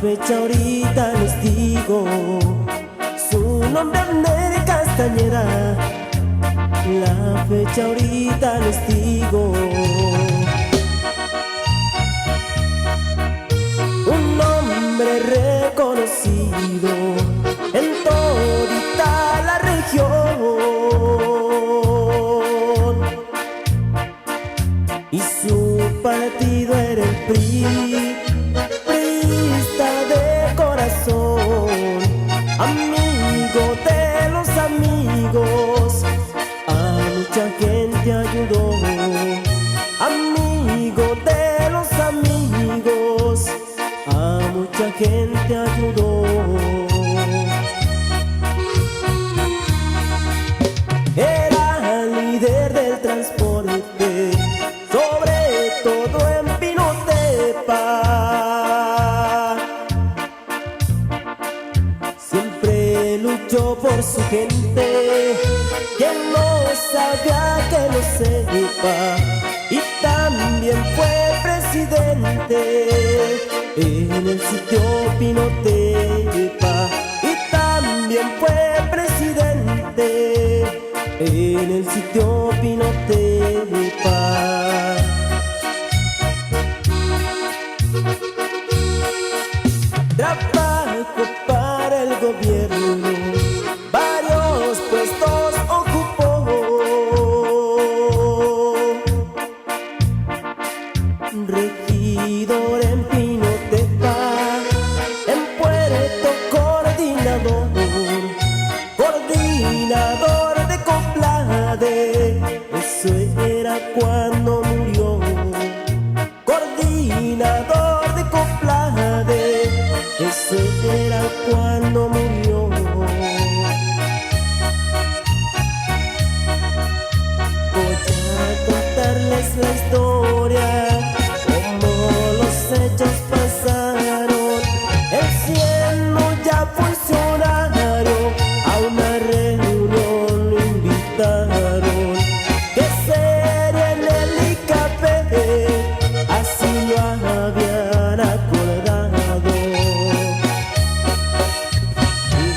fecha ahorita les digo, su nombre Abner Castañeda. La fecha ahorita les digo, un hombre reconocido en todita la región, y su partido era el PRI, priista de corazón, amigo de los amigos, a mucha gente ayudó, amigo de los amigos, a mucha gente ayudó. Era líder del transporte, sobre todo en Pinotepa. Siempre luchó por su gente, quien no sabía que lo sepa. Y también fue presidente en el sitio Pinotepa. Y también fue presidente en el sitio Pinotepa. Trabajo para el gobierno, varios puestos ocupó. Regidor en Pinotepa, en Puerto coordinador, coordinador de Coplade, eso era cuando murió. Coordinador de Coplade, eso era cuando murió. Voy a contarles la historia, cómo los hechos pasaron. Él siendo ya funcionario, a una reunión lo invitaron, que sería en el ICAP, así lo habían acordado.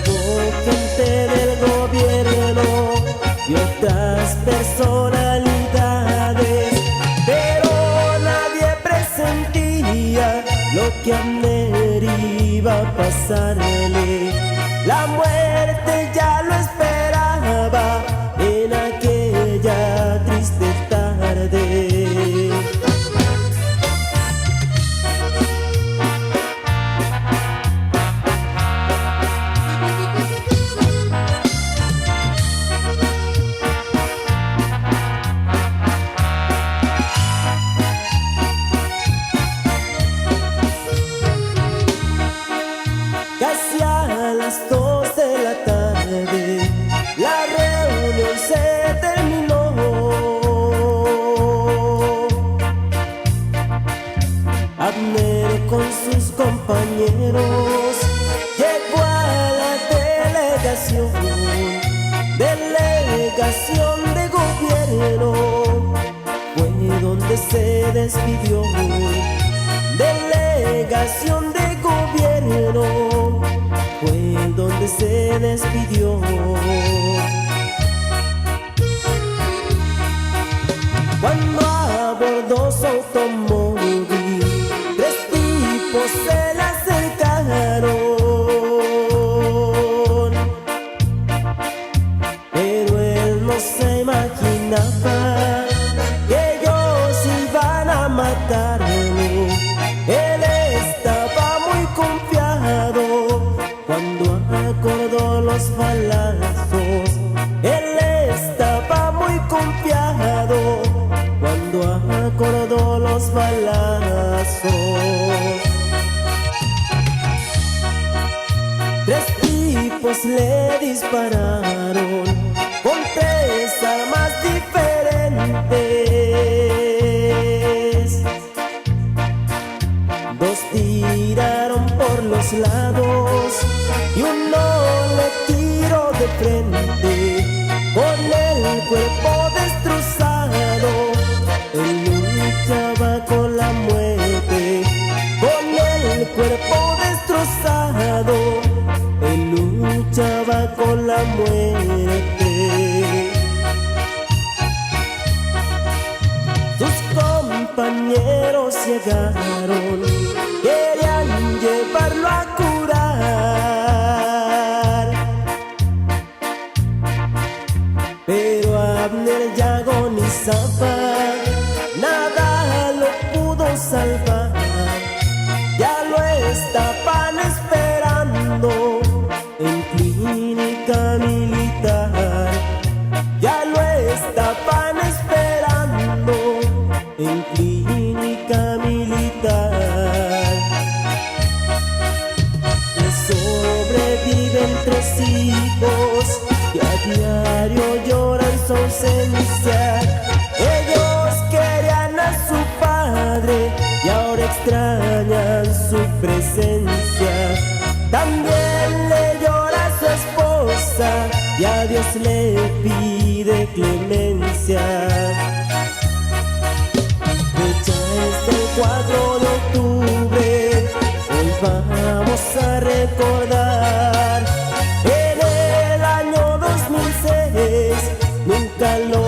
Hubo gente del gobierno y otras personalidades, pero nadie presentía lo que a Abner iba a pasarle. La muerte ya lo esperaba en aquella triste tarde. Casi a las 2 de la tarde la reunión se terminó. Abner con sus compañeros llegó a la delegación de gobierno. Fue donde se despidió. Delegación de gobierno, fue donde se despidió. Cuando abordó su automóvil, 3 tipos se le acercaron, pero él no se imaginaba que ellos iban a matarlo. Él estaba muy confiado cuando acordó los balazos. Él estaba muy confiado cuando acordó los balazos. 3 tipos le dispararon con 3 armas diferentes. 2 tiraron por los lados y uno le tiró de frente, con el cuerpo destrozado. Él luchaba con la muerte, con el cuerpo destrozado. con la muerte. Sus compañeros llegaron, querían llevarlo a curar, pero Abner ya agonizaba, nada lo pudo salvar. Ya lo estaban esperando en clínica militar. Ya lo estaban esperando en clínica militar. Le sobreviven 3 hijos que a diario lloran su ausencia. Ellos querían a su padre y ahora extrañan su presencia. También le llora a su esposa y a Dios le pide clemencia. Fecha es el 4 de octubre, hoy vamos a recordar. En el año 2006 nunca lo